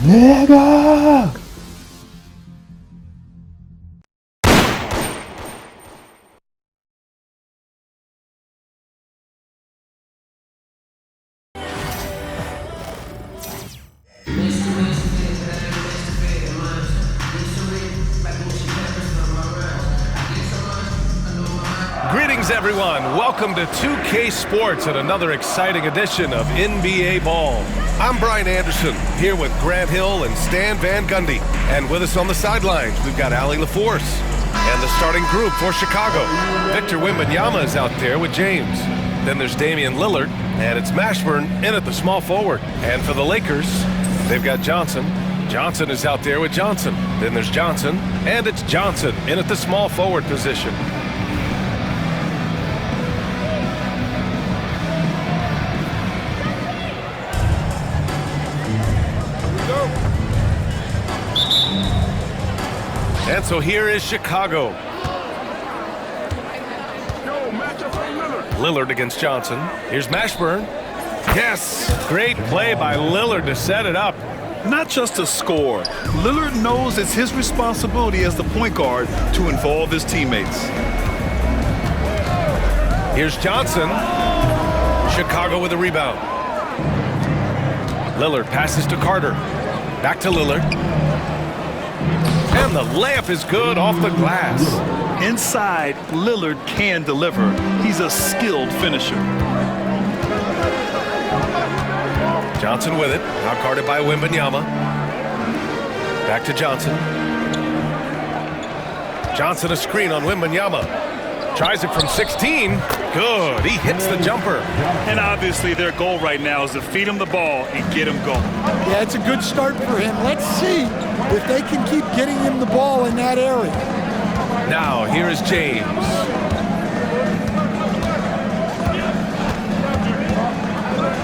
내가 Greetings, everyone. Welcome to 2K Sports and another exciting edition of NBA Ball. I'm Brian Anderson, here with Grant Hill and Stan Van Gundy. And with us on the sidelines, we've got Allie LaForce. And the starting group for Chicago. Victor Wembanyama is out there with James. Then there's Damian Lillard, and it's Mashburn in at the small forward. And for the Lakers, they've got Johnson. Johnson is out there with Johnson. Then there's Johnson, and it's Johnson in at the small forward position. And so here is Chicago. Lillard against Johnson. Here's Mashburn. Yes, great play by Lillard to set it up. Not just to score. Lillard knows it's his responsibility as the point guard to involve his teammates. Here's Johnson. Chicago with a rebound. Lillard passes to Carter. Back to Lillard. And the layup is good off the glass. Inside, Lillard can deliver. He's a skilled finisher. Johnson with it. Now guarded by Wembanyama. Back to Johnson. Johnson a screen on Wembanyama. Tries it from 16. Good. He hits the jumper. And obviously their goal right now is to feed him the ball and get him going. Yeah, it's a good start for him. Let's see if they can keep getting him the ball in that area. Now, here is James.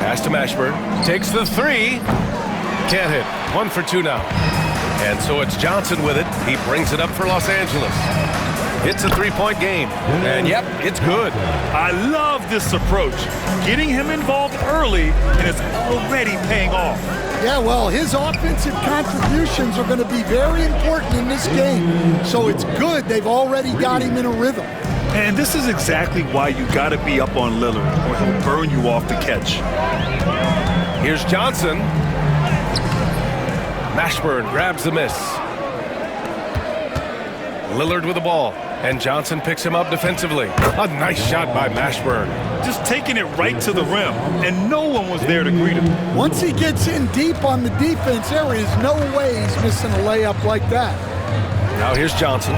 Pass to Mashburn. Takes the three. Can't hit. 1 for 2 now. And so it's Johnson with it. He brings it up for Los Angeles. It's a three-point game. And yep, it's good. I love this approach. Getting him involved early, and it's already paying off. Yeah, well, his offensive contributions are going to be very important in this game. So it's good they've already got him in a rhythm. And this is exactly why you got to be up on Lillard, or he'll burn you off the catch. Here's Johnson. Mashburn grabs the miss. Lillard with the ball, and Johnson picks him up defensively. A nice shot by Mashburn. Just taking it right to the rim, and no one was there to greet him. Once he gets in deep on the defense, there is no way he's missing a layup like that. Now here's Johnson.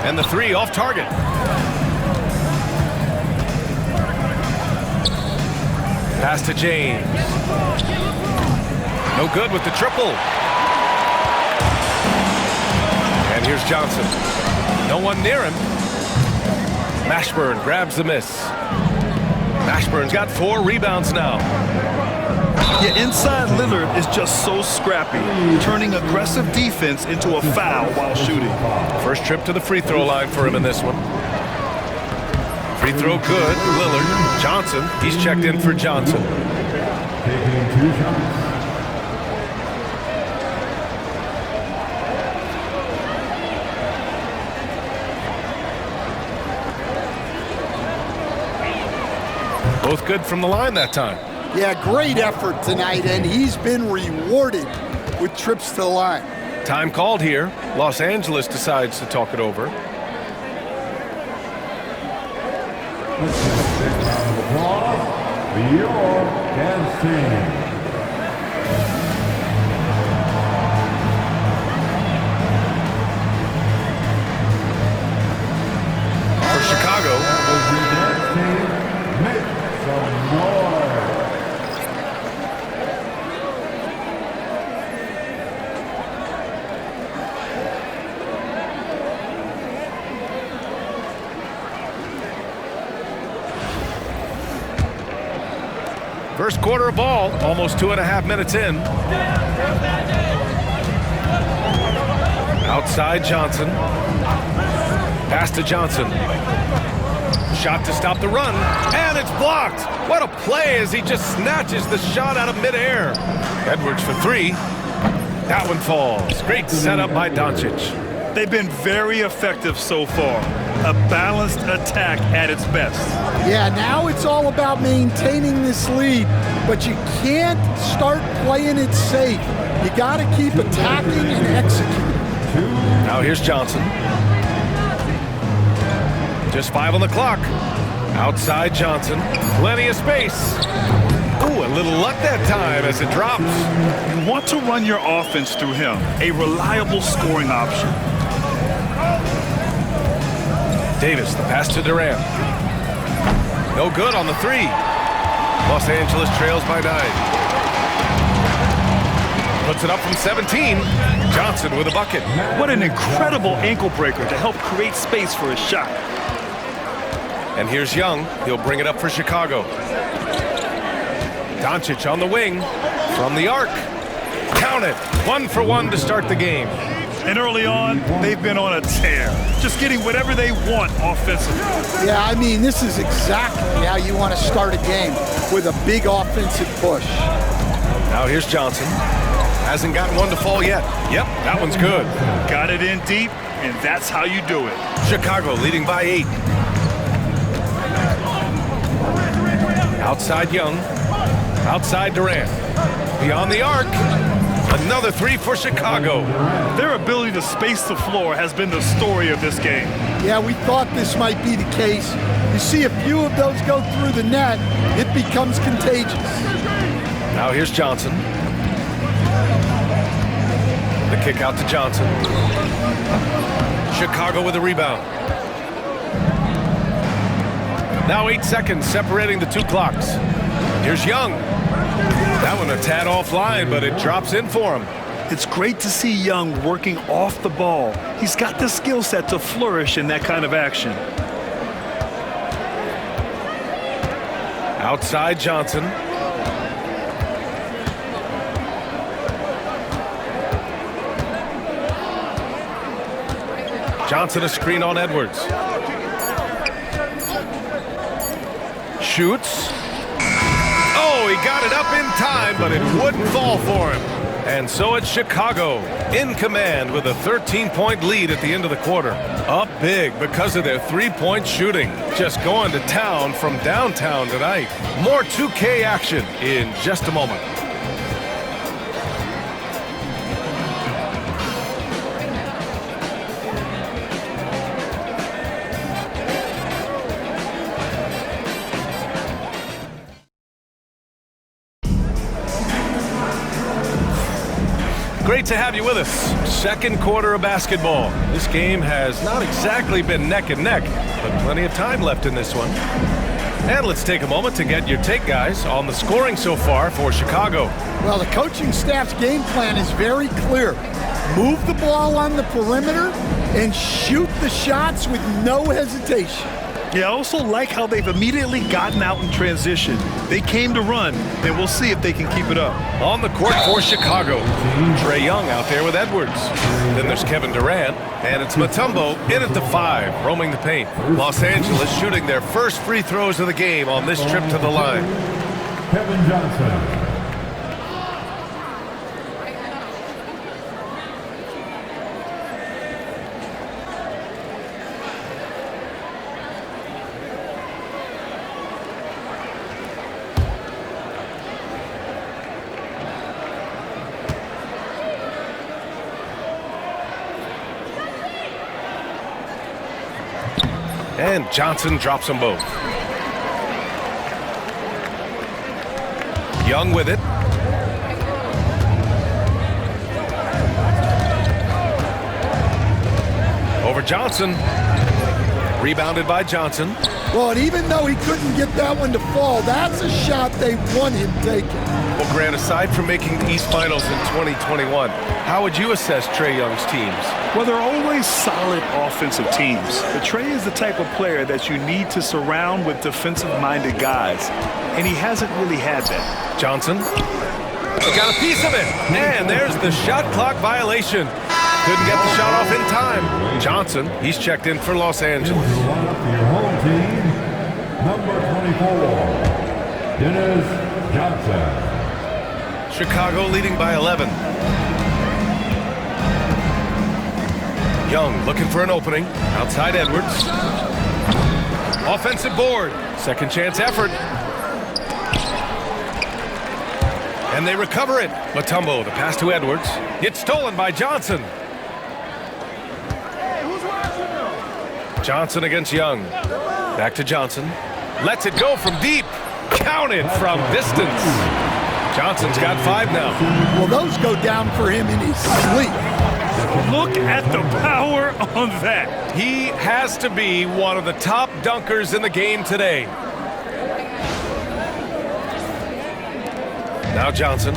And the three off target. Pass to James. No good with the triple. And here's Johnson. No one near him. Mashburn grabs the miss. Mashburn's got 4 rebounds now. Yeah, inside Lillard is just so scrappy, turning aggressive defense into a foul while shooting. First trip to the free throw line for him in this one. Free throw good. Lillard. Johnson. He's checked in for Johnson. Taking 2 shots. Both good from the line that time. Yeah, great effort tonight, and he's been rewarded with trips to the line. Time called here. Los Angeles decides to talk it over. The York Dancing. For Chicago. First quarter of ball, almost 2.5 minutes in. Outside Johnson. Pass to Johnson. Shot to stop the run, and it's blocked. What a play as he just snatches the shot out of midair. Edwards for 3. That one falls. Great setup by Doncic. They've been very effective so far. A balanced attack at its best. Yeah, now it's all about maintaining this lead, but you can't start playing it safe. You got to keep attacking and executing. Now here's Johnson. Just 5 on the clock. Outside Johnson. Plenty of space. Ooh, a little luck that time as it drops. You want to run your offense through him. A reliable scoring option. Davis, the pass to Durant. No good on the 3. Los Angeles trails by 9. Puts it up from 17. Johnson with a bucket. What an incredible ankle breaker to help create space for a shot. And here's Young. He'll bring it up for Chicago. Doncic on the wing. From the arc. Count it. 1 for 1 to start the game. And early on, they've been on a tear. Just getting whatever they want offensively. Yeah, I mean, this is exactly how you want to start a game, with a big offensive push. Now here's Johnson. Hasn't gotten one to fall yet. Yep, that one's good. Got it in deep, and that's how you do it. Chicago leading by 8. Outside Young. Outside Durant. Beyond the arc. Another 3 for Chicago. Their ability to space the floor has been the story of this game. Yeah, we thought this might be the case. You see a few of those go through the net, it becomes contagious. Now here's Johnson. The kick out to Johnson. Chicago with a rebound. Now 8 seconds separating the 2 clocks. Here's Young. That one a tad offline, but it drops in for him. It's great to see Young working off the ball. He's got the skill set to flourish in that kind of action. Outside Johnson. Johnson a screen on Edwards. Shoots. Oh, he got it up in time, but it wouldn't fall for him. And so it's Chicago in command with a 13-point lead at the end of the quarter. Up big because of their three-point shooting. Just going to town from downtown tonight. More 2K action in just a moment. Great to have you with us. Second quarter of basketball. This game has not exactly been neck and neck, but plenty of time left in this one. And let's take a moment to get your take, guys, on the scoring so far for Chicago. Well, the coaching staff's game plan is very clear. Move the ball on the perimeter and shoot the shots with no hesitation. Yeah, I also like how they've immediately gotten out in transition. They came to run, and we'll see if they can keep it up. On the court for Chicago, Trae Young out there with Edwards. Then there's Kevin Durant, and it's Mutombo in at the 5, roaming the paint. Los Angeles shooting their first free throws of the game on this trip to the line. Kevin Johnson. And Johnson drops them both. Young with it. Over Johnson. Rebounded by Johnson. Well, and even though he couldn't get that one to fall, that's a shot they want him taking. Well, Grant, aside from making the East Finals in 2021, how would you assess Trae Young's teams? Well, they're always solid offensive teams. But Trae is the type of player that you need to surround with defensive-minded guys, and he hasn't really had that. Johnson got a piece of it, and there's the shot clock violation. Couldn't get the shot off in time. Johnson, he's checked in for Los Angeles. Into the lineup for your home team, number 24, Dennis Johnson. Chicago leading by 11. Young looking for an opening. Outside Edwards. Offensive board. Second chance effort. And they recover it. Mutombo, the pass to Edwards. It's stolen by Johnson. Johnson against Young. Back to Johnson. Lets it go from deep. Counted from distance. Johnson's got 5 now. Well, those go down for him in his sleep. Look at the power on that. He has to be one of the top dunkers in the game today. Now Johnson.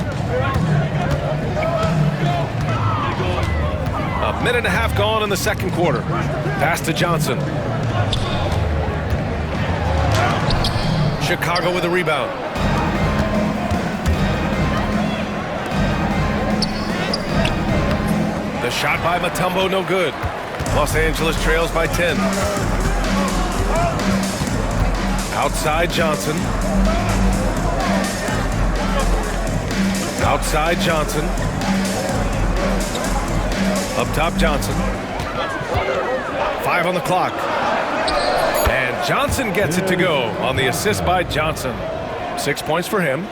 A minute and a half gone in the second quarter. Pass to Johnson. Chicago with a rebound. The shot by Mutombo, no good. Los Angeles trails by 10. Outside Johnson. Outside Johnson. Up top Johnson. 5 on the clock. And Johnson gets it to go on the assist by Johnson. 6 points for him.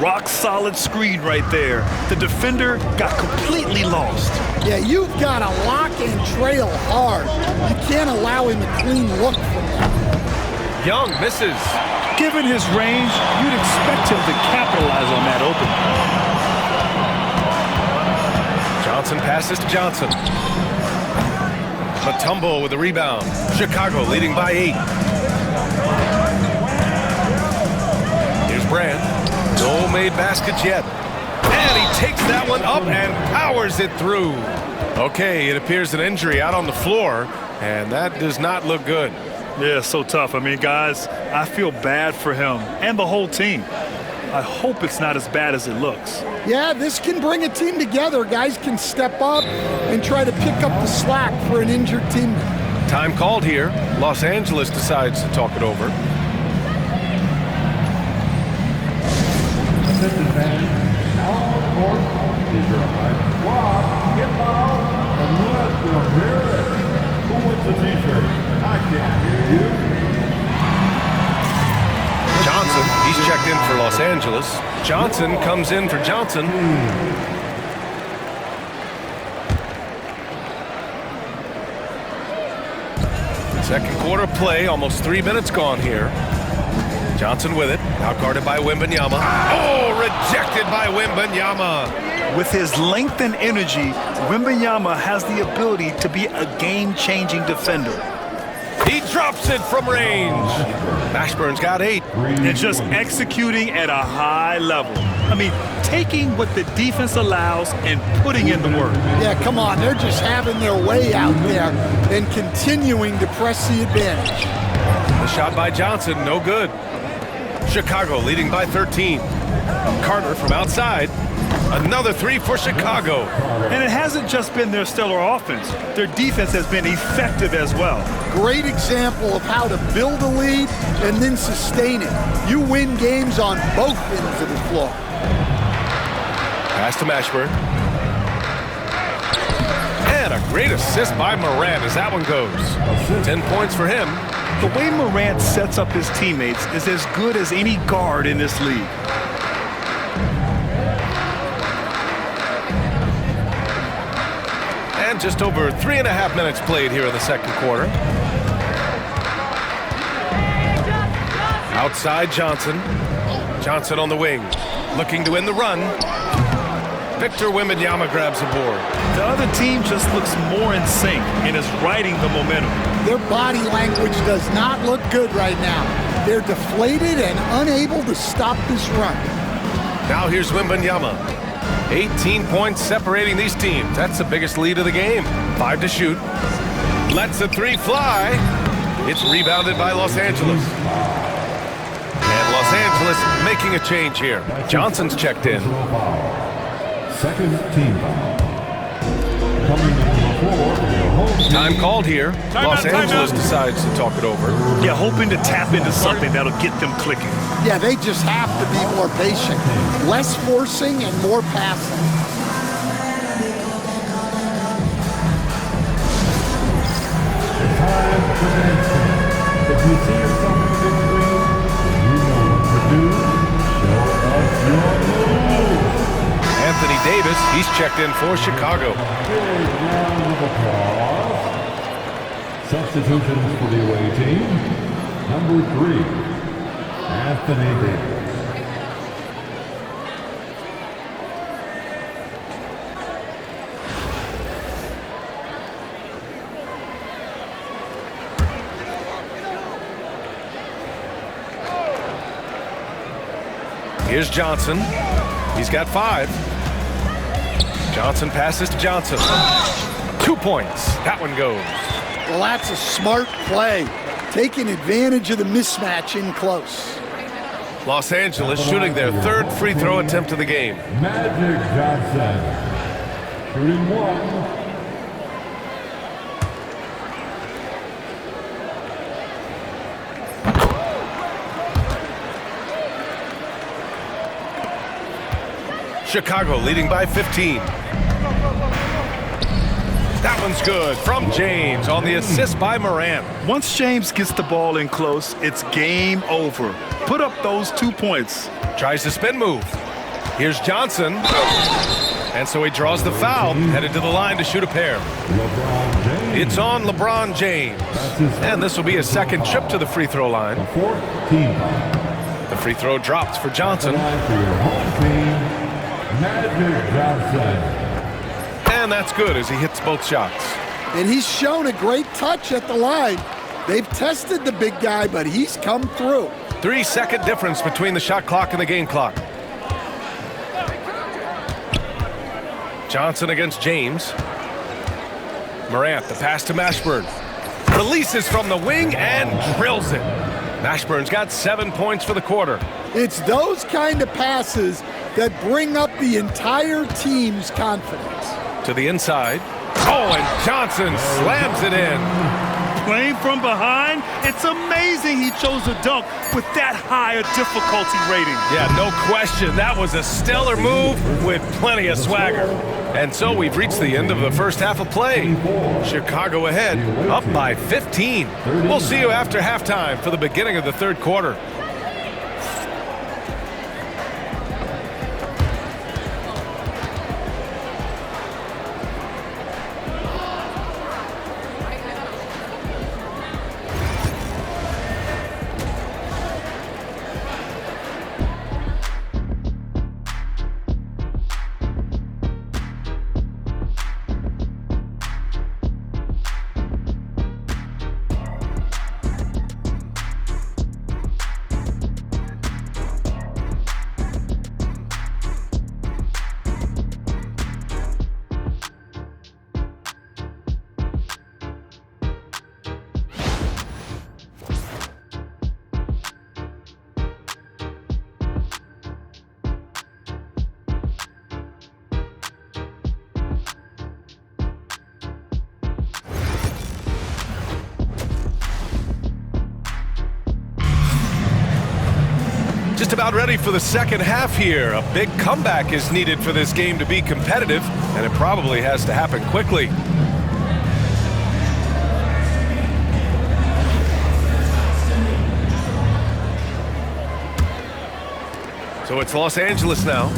Rock solid screen right there. The defender got completely lost. Yeah, you've got to lock and trail hard. You can't allow him a clean look from that. Young misses. Given his range, you'd expect him to capitalize on that opening. Johnson passes to Johnson. Mutombo with the rebound. Chicago leading by 8. Here's Brand. No made baskets yet. And he takes that one up and powers it through. Okay, it appears an injury out on the floor, and that does not look good. Yeah, so tough. I mean, guys, I feel bad for him and the whole team. I hope it's not as bad as it looks. Yeah, this can bring a team together. Guys can step up and try to pick up the slack for an injured teammate. Time called here. Los Angeles decides to talk it over. Johnson, he's checked in for Los Angeles. Johnson comes in for Johnson. Second quarter play, almost 3 minutes gone here. Johnson with it, out guarded by Wembanyama. Oh, rejected by Wembanyama. With his length and energy, Wembanyama has the ability to be a game-changing defender. He drops it from range. Mashburn's got 8. And just executing at a high level. I mean, taking what the defense allows and putting in the work. Yeah, come on. They're just having their way out there and continuing to press the advantage. The shot by Johnson, no good. Chicago leading by 13. Carter from outside. Another 3 for Chicago. And it hasn't just been their stellar offense. Their defense has been effective as well. Great example of how to build a lead and then sustain it. You win games on both ends of the floor. Pass to Mashburn. And a great assist by Morant as that one goes. 10 points for him. The way Morant sets up his teammates is as good as any guard in this league. And just over 3.5 minutes played here in the second quarter. Outside Johnson. Johnson on the wing. Looking to win the run. Victor Wembanyama grabs the board. The other team just looks more in sync and is riding the momentum. Their body language does not look good right now. They're deflated and unable to stop this run. Now here's Wembanyama. 18 points separating these teams. That's the biggest lead of the game. 5 to shoot. Lets the 3 fly. It's rebounded by Los Angeles. And Los Angeles making a change here. Johnson's checked in. Second team foul. Coming to the floor, the home team. Time called here. Los Angeles decides to talk it over. Yeah, hoping to tap into something that'll get them clicking. Yeah, they just have to be more patient. Less forcing and more passing. time for dancing. If you see yourself on the big screen, then you know what to do. Show us your moves. Anthony Davis, he's checked in for Chicago. Big round of applause. Substitutions for the away team. Number 3, Anthony Davis. Here's Johnson. He's got 5. Johnson passes to Johnson. 2 points. That one goes. Well, that's a smart play, taking advantage of the mismatch in close. Los Angeles shooting their 3rd free throw attempt of the game. Magic Johnson. Shooting 1. Chicago leading by 15. That one's good from James on the assist by Morant. Once James gets the ball in close, it's game over. Put up those 2 points. Tries the spin move. Here's Johnson. And so he draws the foul, headed to the line to shoot a pair. LeBron James. It's on LeBron James. And this will be a second trip to the free throw line. 4th team foul. The free throw dropped for Johnson. Line for your home team, Magic Johnson. And that's good as he hits both shots. And he's shown a great touch at the line. They've tested the big guy, but he's come through. 3-second difference between the shot clock and the game clock. Johnson against James. Morant, the pass to Mashburn. Releases from the wing and drills it. Mashburn's got 7 points for the quarter. It's those kind of passes that bring up the entire team's confidence. To the inside. Oh, and Johnson slams it in. Playing from behind, it's amazing he chose a dunk with that high a difficulty rating. Yeah, no question. That was a stellar move with plenty of swagger. And so we've reached the end of the first half of play. Chicago ahead, up by 15. We'll see you after halftime for the beginning of the 3rd quarter. Just about ready for the second half here. A big comeback is needed for this game to be competitive, and it probably has to happen quickly. So it's Los Angeles now,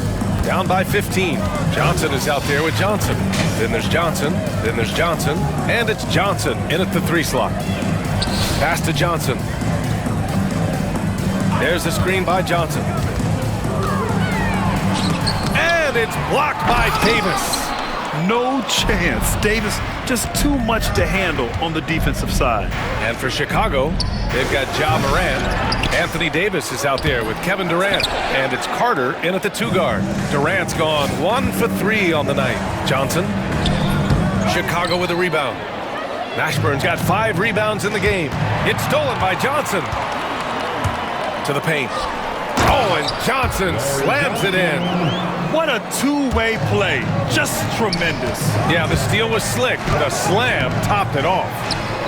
down by 15. Johnson is out there with Johnson. Then there's Johnson, then there's Johnson, and it's Johnson in at the 3 slot. Pass to Johnson. There's the screen by Johnson. And it's blocked by Davis. No chance. Davis just too much to handle on the defensive side. And for Chicago, they've got Ja Morant. Anthony Davis is out there with Kevin Durant. And it's Carter in at the 2 guard. Durant's gone 1 for 3 on the night. Johnson. Chicago with a rebound. Mashburn's got 5 rebounds in the game. It's stolen by Johnson. To the paint. Oh, and Johnson slams it in. What a two-way play. Just tremendous. Yeah, the steal was slick. The slam topped it off.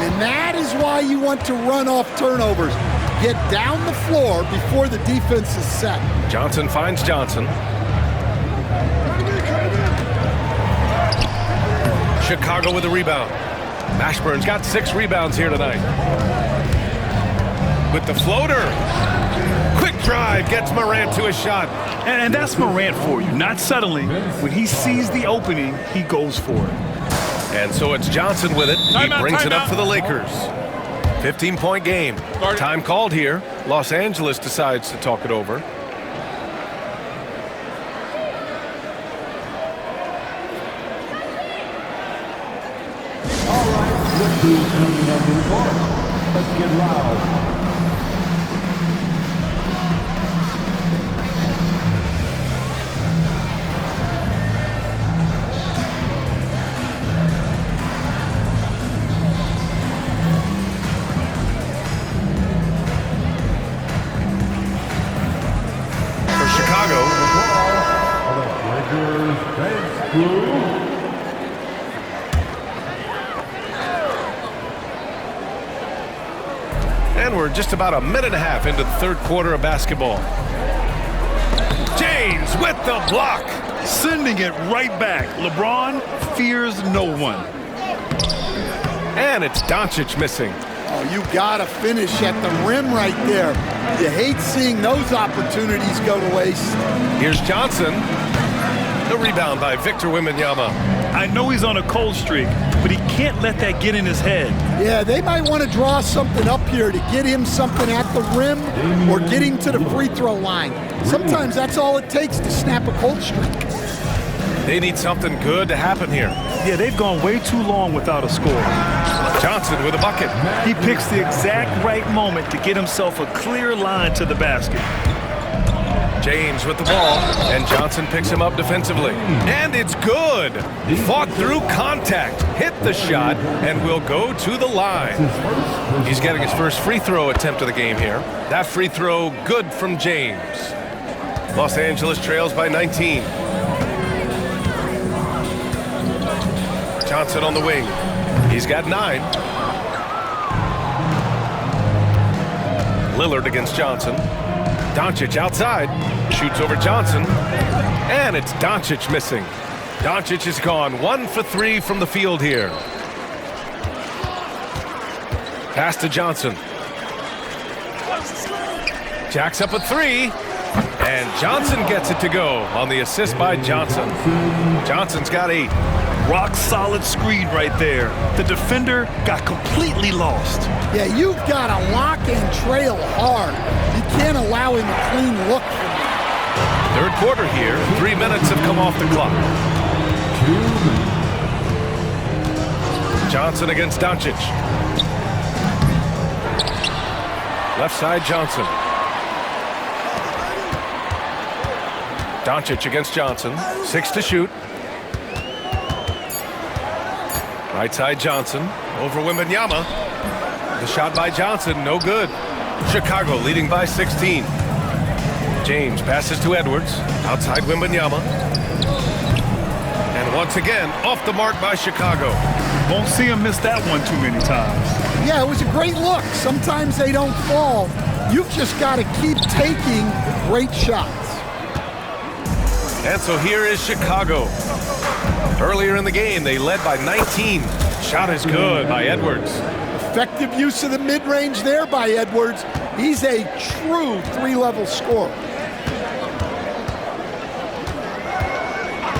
And that is why you want to run off turnovers. Get down the floor before the defense is set. Johnson finds Johnson. Chicago with a rebound. Mashburn's got 6 rebounds here tonight. With the floater. Quick drive gets Morant to a shot. And that's Morant for you, not settling. When he sees the opening, he goes for it. And so it's Johnson with it. He brings it up for the Lakers. 15-point game. Time called here. Los Angeles decides to talk it over. All right, look who's coming up to the court. Let's get loud. And we're just about a minute and a half into the third quarter of basketball. James with the block. Sending it right back. LeBron fears no one. And it's Doncic missing. Oh, you got to finish at the rim right there. You hate seeing those opportunities go to waste. Here's Johnson. The rebound by Victor Wembanyama. I know he's on a cold streak, but he can't let that get in his head. Yeah, they might want to draw something up here to get him something at the rim or get him to the free throw line. Sometimes that's all it takes to snap a cold streak. They need something good to happen here. Yeah, they've gone way too long without a score. Johnson with a bucket. He picks the exact right moment to get himself a clear line to the basket. James with the ball, and Johnson picks him up defensively. And it's good. Fought through contact, hit the shot, and will go to the line. He's getting his first free throw attempt of the game here. That free throw good from James. Los Angeles trails by 19. Johnson on the wing. He's got 9. Lillard against Johnson. Doncic outside, shoots over Johnson, and it's Doncic missing. Doncic is gone 1 for 3 from the field here. Pass to Johnson. Jacks up a 3, and Johnson gets it to go on the assist by Johnson. Johnson's got 8. Rock solid screen right there. The defender got completely lost. Yeah, you've got to lock and trail hard. You can't allow him a clean look from that. Third quarter here. 3 minutes have come off the clock. Johnson against Doncic. Left side Johnson. Doncic against Johnson. 6 to shoot. Right side Johnson over Wembanyama. The shot by Johnson, no good. Chicago leading by 16. James passes to Edwards. Outside Wembanyama. And once again, off the mark by Chicago. Won't see him miss that one too many times. Yeah, it was a great look. Sometimes they don't fall. You've just got to keep taking great shots. And so here is Chicago. Earlier in the game, they led by 19. Shot is good by Edwards. Effective use of the mid-range there by Edwards. He's a true 3-level scorer.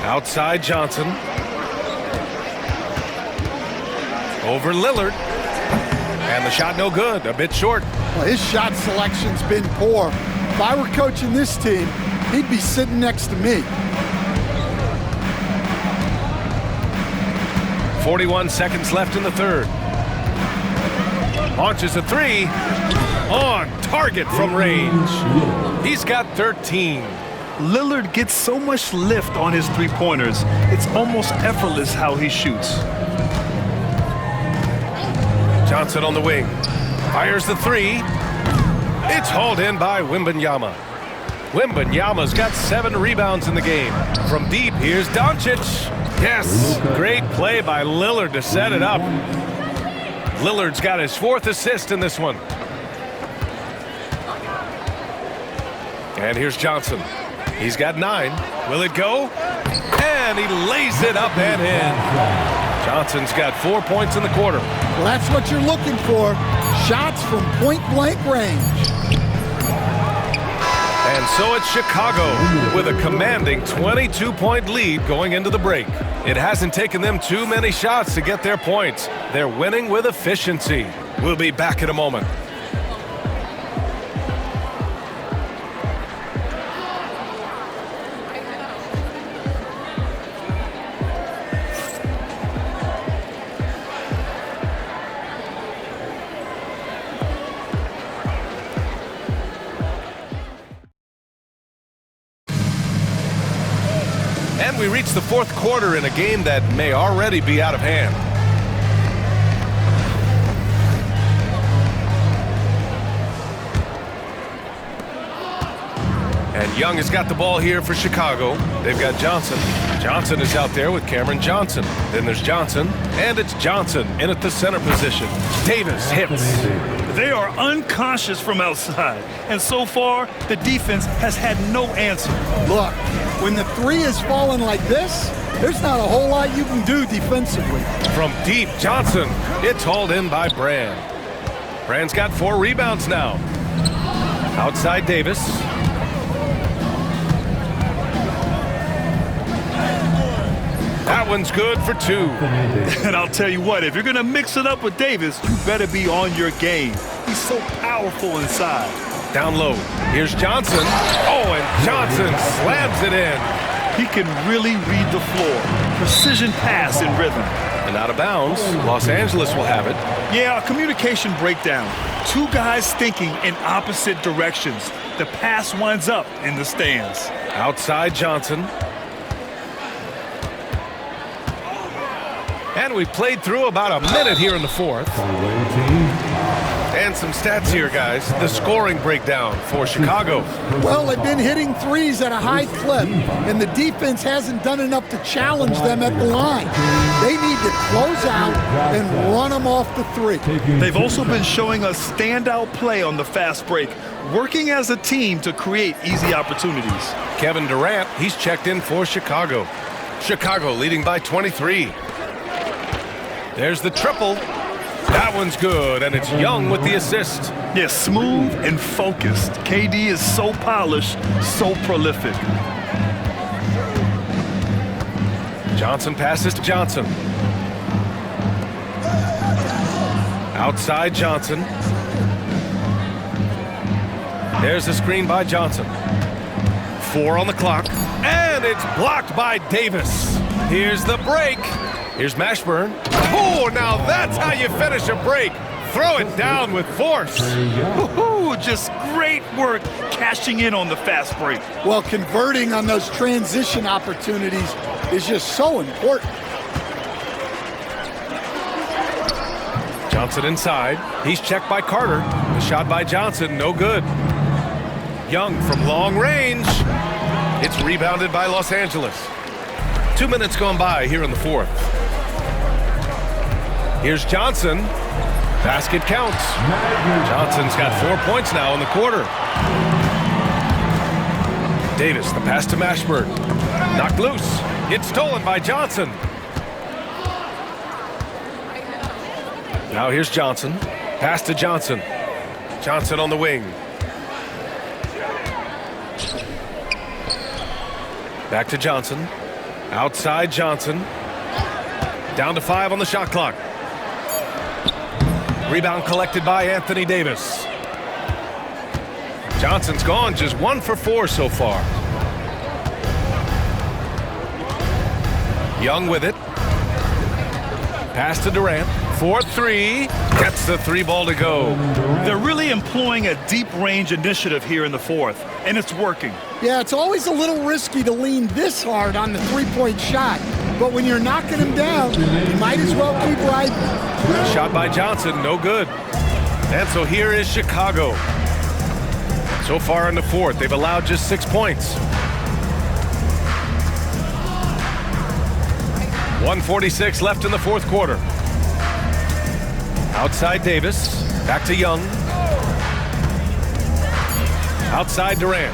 Outside Johnson. Over Lillard. And the shot no good, a bit short. Well, his shot selection's been poor. If I were coaching this team, he'd be sitting next to me. 41 seconds left in the third. Launches a 3. On target from range. He's got 13. Lillard gets so much lift on his three-pointers. It's almost effortless how he shoots. Johnson on the wing. Fires the 3. It's hauled in by Wembanyama. Wembanyama's got 7 rebounds in the game. From deep, here's Doncic. Yes, great play by Lillard to set it up. Lillard's got his 4th assist in this one. And here's Johnson. He's got 9. Will it go? And he lays it up and in. Johnson's got 4 points in the quarter. Well, that's what you're looking for. Shots from point-blank range. And so it's Chicago with a commanding 22-point lead going into the break. It hasn't taken them too many shots to get their points. They're winning with efficiency. We'll be back in a moment. And we reach the fourth quarter in a game that may already be out of hand. And Young has got the ball here for Chicago. They've got Johnson. Johnson is out there with Cameron Johnson. Then there's Johnson, and it's Johnson in at the center position. Davis hits. They are unconscious from outside, and so far, the defense has had no answer. Look, when the three is falling like this, there's not a whole lot you can do defensively. From deep, Johnson. It's hauled in by Brand. Brand's got 4 rebounds now. Outside Davis. That one's good for 2. And I'll tell you what, if you're going to mix it up with Davis, you better be on your game. He's so powerful inside. Down low. Here's Johnson. Oh, and Johnson slams it in. He can really read the floor. Precision pass in rhythm. And out of bounds, Los Angeles will have it. Yeah, a communication breakdown. 2 guys thinking in opposite directions. The pass winds up in the stands. Outside Johnson. And we played through about a minute here in the fourth. And some stats here, guys. The scoring breakdown for Chicago. Well, they've been hitting threes at a high clip, and the defense hasn't done enough to challenge them at the line. They need to close out and run them off the three. They've also been showing us standout play on the fast break, working as a team to create easy opportunities. Kevin Durant, he's checked in for Chicago. Chicago leading by 23. There's the triple. That one's good, and it's Young with the assist. Yeah, smooth and focused. KD is so polished, so prolific. Johnson passes to Johnson. Outside Johnson. There's the screen by Johnson. 4 on the clock, and it's blocked by Davis. Here's the break. Here's Mashburn. Oh, now that's how you finish a break. Throw it down with force. Woo-hoo, just great work cashing in on the fast break. Well, converting on those transition opportunities is just so important. Johnson inside. He's checked by Carter. The shot by Johnson, no good. Young from long range. It's rebounded by Los Angeles. 2 minutes gone by here in the fourth. Here's Johnson. Basket counts. Johnson's got 4 points now in the quarter. Davis, the pass to Mashburn. Knocked loose. It's stolen by Johnson. Now here's Johnson. Pass to Johnson. Johnson on the wing. Back to Johnson. Outside Johnson. Down to 5 on the shot clock. Rebound collected by Anthony Davis. Johnson's gone just 1 for 4 so far. Young with it. Pass to Durant. 4-3. Gets the 3-ball to go. They're really employing a deep range initiative here in the fourth, and it's working. Yeah, it's always a little risky to lean this hard on the three-point shot. But when you're knocking him down, you might as well keep riding. Shot by Johnson, no good. And so here is Chicago. So far in the fourth, they've allowed just 6 points. 1:46 left in the fourth quarter. Outside Davis, back to Young. Outside Durant.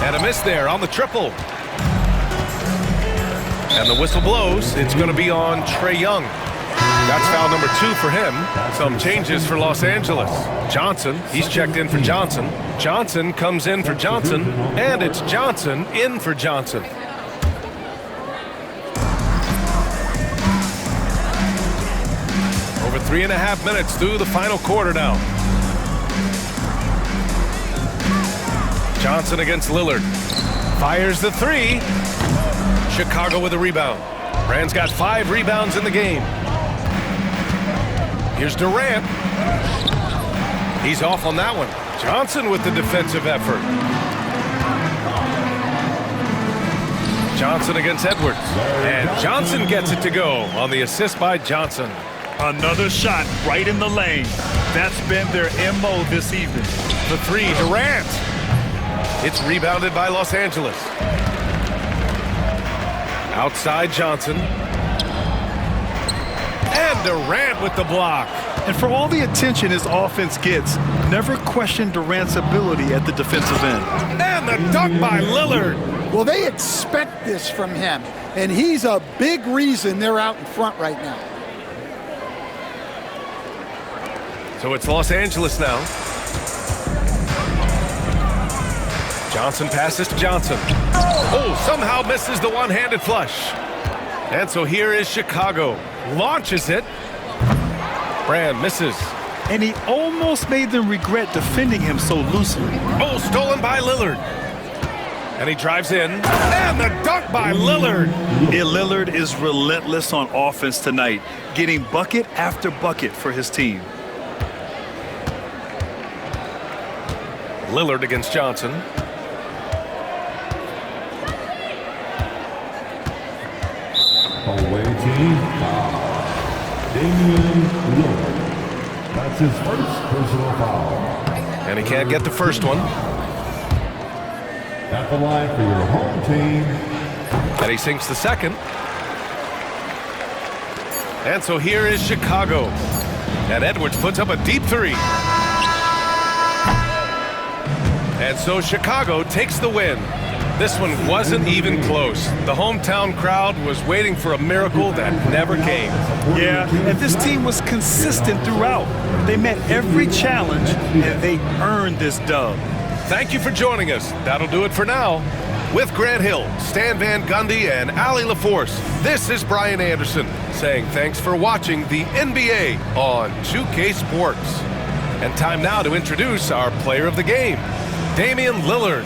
And a miss there on the triple. And the whistle blows. It's going to be on Trae Young. That's foul number 2 for him. Some changes for Los Angeles. Johnson, he's checked in for Johnson. Johnson comes in for Johnson, and it's Johnson in for Johnson. Over 3.5 minutes through the final quarter now. Johnson against Lillard. Fires the 3. Chicago with a rebound. Brand's got 5 rebounds in the game. Here's Durant. He's off on that one. Johnson with the defensive effort. Johnson against Edwards. And Johnson gets it to go on the assist by Johnson. Another shot right in the lane. That's been their MO this evening. The 3, Durant. It's rebounded by Los Angeles. Outside Johnson. And Durant with the block. And for all the attention his offense gets, never question Durant's ability at the defensive end. And the dunk by Lillard. Well, they expect this from him, and he's a big reason they're out in front right now. So it's Los Angeles now. Johnson passes to Johnson. Oh, somehow misses the one-handed flush. And so here is Chicago. Launches it. Brand misses. And he almost made them regret defending him so loosely. Oh, stolen by Lillard. And he drives in. And the dunk by Lillard. Lillard is relentless on offense tonight, getting bucket after bucket for his team. Lillard against Johnson. Away team foul. Damian Lillard. That's his first personal foul. And he can't get the first one. At the line for your home team. And he sinks the second. And so here is Chicago. And Edwards puts up a deep 3. And so Chicago takes the win. This one wasn't even close. The hometown crowd was waiting for a miracle that never came. Yeah, and this team was consistent throughout. They met every challenge, and they earned this dub. Thank you for joining us. That'll do it for now. With Grant Hill, Stan Van Gundy, and Allie LaForce, this is Brian Anderson saying thanks for watching the NBA on 2K Sports. And time now to introduce our player of the game, Damian Lillard.